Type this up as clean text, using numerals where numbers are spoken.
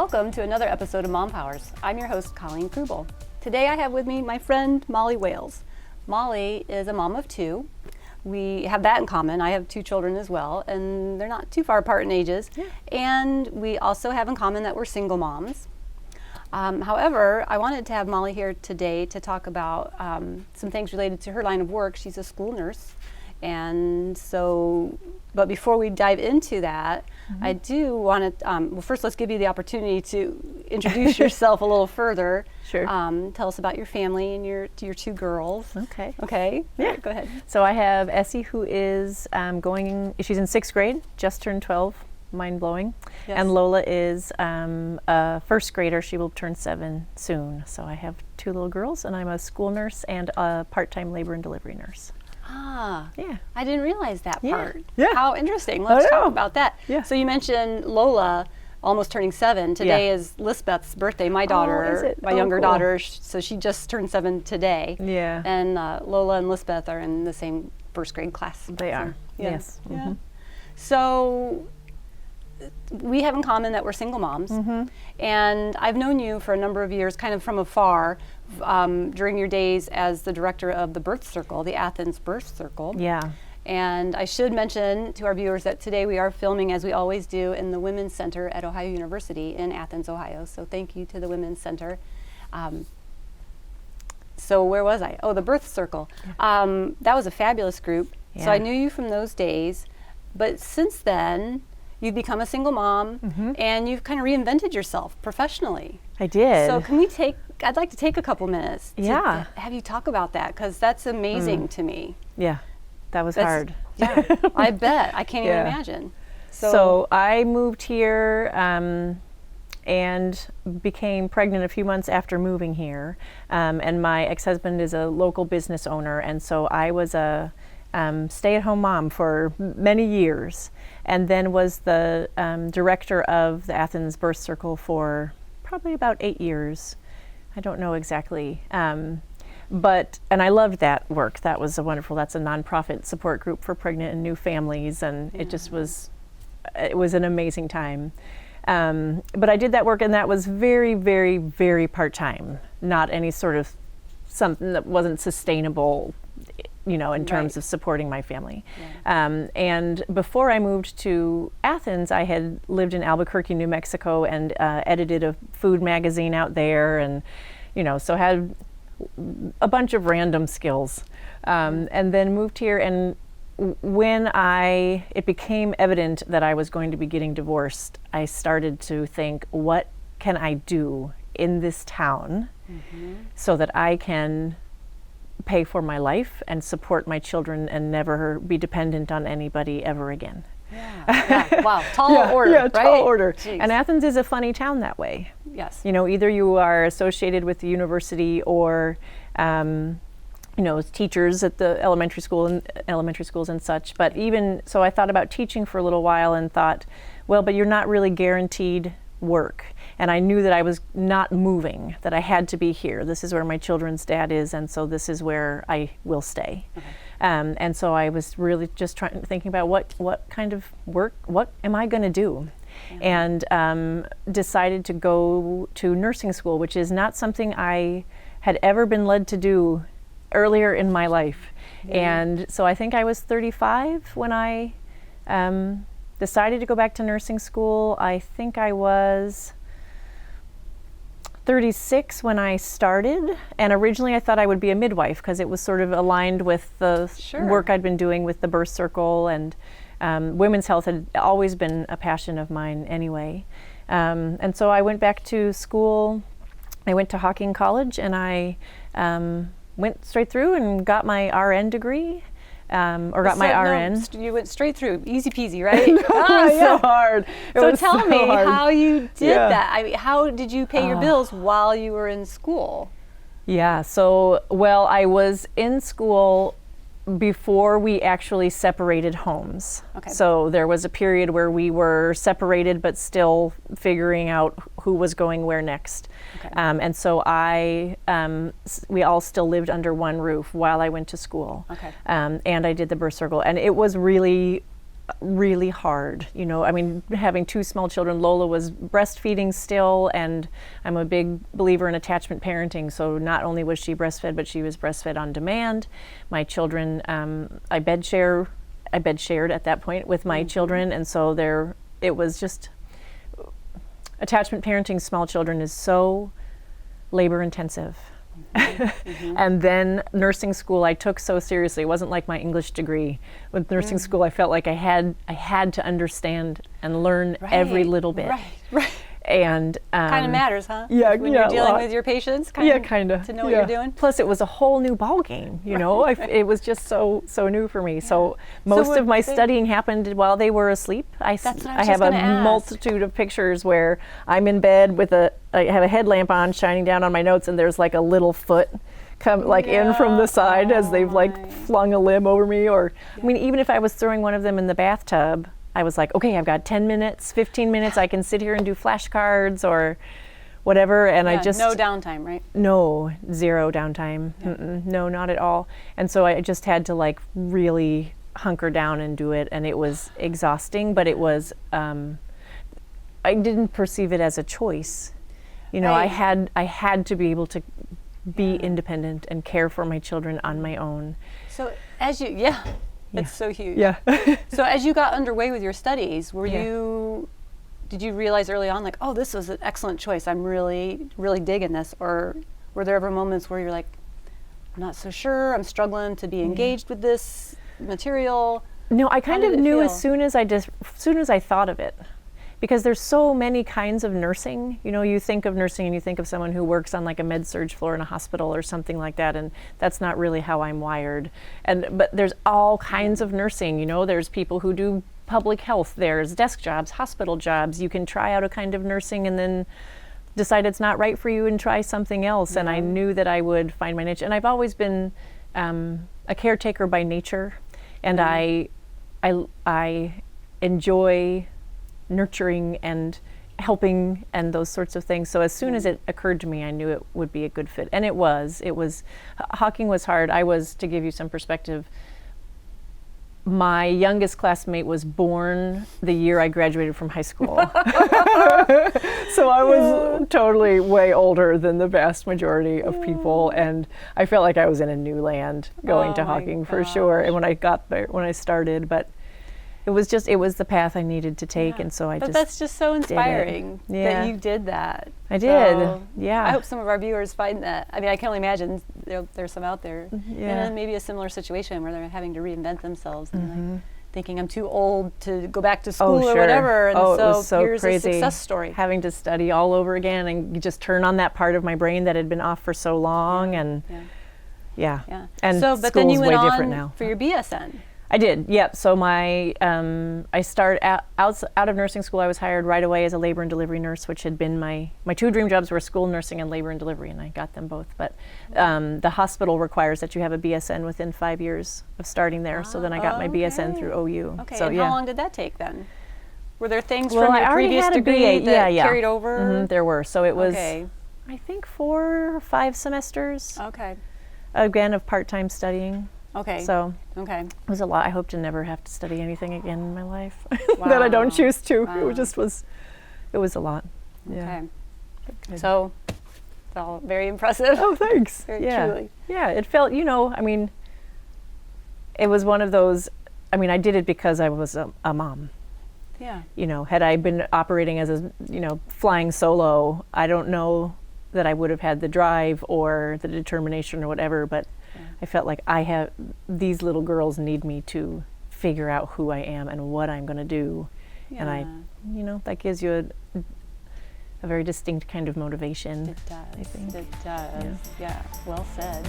Welcome to another episode of Mom Powers. I'm your host, Coleen Krubl. Today I have with me my friend Molly Wales. Molly is a mom of two. We have that in common. I have two children as well, and they're not too far apart in ages. Yeah. And we also have in common that we're single moms. However, I wanted to have Molly here today to talk about some things related to her line of work. She's a school nurse. And so, but before we dive into that, I do want to, well, first let's give you the opportunity to introduce yourself a little further. Sure. Tell us about your family and your two girls. Okay. Okay. Yeah. Right, go ahead. So I have Essie, who is she's in 6th grade, just turned 12, mind-blowing. Yes. And Lola is a 1st grader. She will turn 7 soon. So I have 2 little girls, and I'm a school nurse and a part-time labor and delivery nurse. Ah, yeah. I didn't realize that part. Yeah. How interesting. Let's talk about that. Yeah. So you mentioned Lola almost turning 7. Today is Lisbeth's birthday, my daughter, is it? my younger daughter. So she just turned 7 today. Yeah. And Lola and Lisbeth are in the same 1st grade class. They are. Yeah. Yes. Yeah. Mm-hmm. So we have in common that we're single moms. And I've known you for a number of years, kind of from afar, during your days as the director of the Birth Circle, the Athens Birth Circle. Yeah. And I should mention to our viewers that today we are filming, as we always do, in the Women's Center at Ohio University in Athens, Ohio. So thank you to the Women's Center. So where was I? Oh, the Birth Circle. That was a fabulous group. Yeah. So I knew you from those days. But since then, you've become a single mom, and you've kind of reinvented yourself professionally. I did. So I'd like to take a couple minutes to have you talk about that, because that's amazing to me. Yeah, that was hard. Yeah, I bet. I can't even imagine. So I moved here and became pregnant a few months after moving here. And my ex-husband is a local business owner, and so I was a stay-at-home mom for many years, and then was the director of the Athens Birth Circle for probably about 8 years. I don't know exactly. And I loved that work. That was that's a nonprofit support group for pregnant and new families, and it was an amazing time. But I did that work, and that was very, very, very part-time, not any sort of something that wasn't sustainable, in terms of supporting my family. Yeah. And before I moved to Athens, I had lived in Albuquerque, New Mexico, and edited a food magazine out there, and so had a bunch of random skills. And then moved here, and when it became evident that I was going to be getting divorced, I started to think, what can I do in this town so that I can pay for my life and support my children and never be dependent on anybody ever again. Yeah. Wow, tall order, yeah, right? Tall order. Jeez. And Athens is a funny town that way. Yes. Either you are associated with the university or teachers at the elementary schools and such. But even so, I thought about teaching for a little while and thought, well, but you're not really guaranteed work. And I knew that I was not moving, that I had to be here. This is where my children's dad is, and so this is where I will stay. Okay. And so I was really just thinking about what kind of work, what am I going to do? Yeah. And decided to go to nursing school, which is not something I had ever been led to do earlier in my life. Yeah. And so I think I was 35 when I decided to go back to nursing school. I think I was 36 when I started, and originally I thought I would be a midwife because it was sort of aligned with the work I'd been doing with the Birth Circle, and women's health had always been a passion of mine anyway. And so I went back to school. I went to Hawking College, and I went straight through and got my RN degree. Got my RN. You went straight through, easy peasy, right? It was so hard. So tell me how you did that. I mean, how did you pay your bills while you were in school? Yeah, I was in school before we actually separated homes. Okay. So there was a period where we were separated but still figuring out who was going where next. Okay. And so we all still lived under one roof while I went to school. Okay. And I did the Birth Circle, and it was really really hard. You know, I mean, having two small children, Lola was breastfeeding still, and I'm a big believer in attachment parenting. So not only was she breastfed, but she was breastfed on demand. My children, I bed shared at that point with my children, and so it was just attachment parenting small children is so labor intensive. And then nursing school I took so seriously. It wasn't like my English degree. With nursing school I felt like I had to understand and learn every little bit. Right. And kind of matters, huh? Yeah, when you're dealing with your patients, kind of to know what you're doing. Plus, it was a whole new ball game. You know, it was just so new for me. Yeah. So most of my studying happened while they were asleep. I have a multitude of pictures where I'm in bed with I have a headlamp on, shining down on my notes, and there's like a little foot come in from the side as they've like flung a limb over me. Or I mean, even if I was throwing one of them in the bathtub, I was like, okay, I've got 10 minutes, 15 minutes, I can sit here and do flashcards or whatever. And I just... No downtime, right? No, zero downtime. Yeah. No, not at all. And so I just had to like really hunker down and do it. And it was exhausting, but it was, I didn't perceive it as a choice. You know, I had to be able to be independent and care for my children on my own. So as you, That's so huge. Yeah. So as you got underway with your studies, did you realize early on, like, oh, this was an excellent choice, I'm really, really digging this? Or were there ever moments where you're like, I'm not so sure, I'm struggling to be engaged with this material? No, I kind of knew as soon as I thought of it. Because there's so many kinds of nursing. You know, you think of nursing and you think of someone who works on like a med-surg floor in a hospital or something like that, and that's not really how I'm wired. But there's all kinds of nursing. You know, there's people who do public health, there's desk jobs, hospital jobs. You can try out a kind of nursing and then decide it's not right for you and try something else. And I knew that I would find my niche. And I've always been a caretaker by nature, and I enjoy nurturing and helping and those sorts of things. So as soon as it occurred to me, I knew it would be a good fit. And it was. Hawking was hard. To give you some perspective, my youngest classmate was born the year I graduated from high school. So I was totally way older than the vast majority of people. And I felt like I was in a new land going to Hawking for sure. And when I started, but it was the path I needed to take, and so But that's just so inspiring that you did that. I did, I hope some of our viewers find that. I mean, I can only imagine there's some out there in maybe a similar situation where they're having to reinvent themselves and like thinking I'm too old to go back to school or whatever. And it was so here's crazy. a success story. Having to study all over again and just turn on that part of my brain that had been off for so long, and and but then you went way on different now. For your BSN. I did, yep. So I started out of nursing school. I was hired right away as a labor and delivery nurse, which had been my two dream jobs were school nursing and labor and delivery, and I got them both. But the hospital requires that you have a BSN within 5 years of starting there. So then I got my BSN through OU. Okay, so, and how long did that take then? Were there things well, from your previous degree that carried over? Mm-hmm, there were. So it was, I think, 4 or 5 semesters. Okay. Again, of part-time studying. Okay. So it was a lot. I hope to never have to study anything again in my life that I don't choose to. Wow. It was a lot. Yeah. Okay. So it's all very impressive. Oh, thanks. Very truly. Yeah, it felt, I mean, it was one of those, I did it because I was a mom. Yeah. Had I been operating as flying solo, I don't know that I would have had the drive or the determination or whatever, but I felt like these little girls need me to figure out who I am and what I'm going to do. Yeah. And that gives you a very distinct kind of motivation. It does. I think. It does. Yeah. Well said.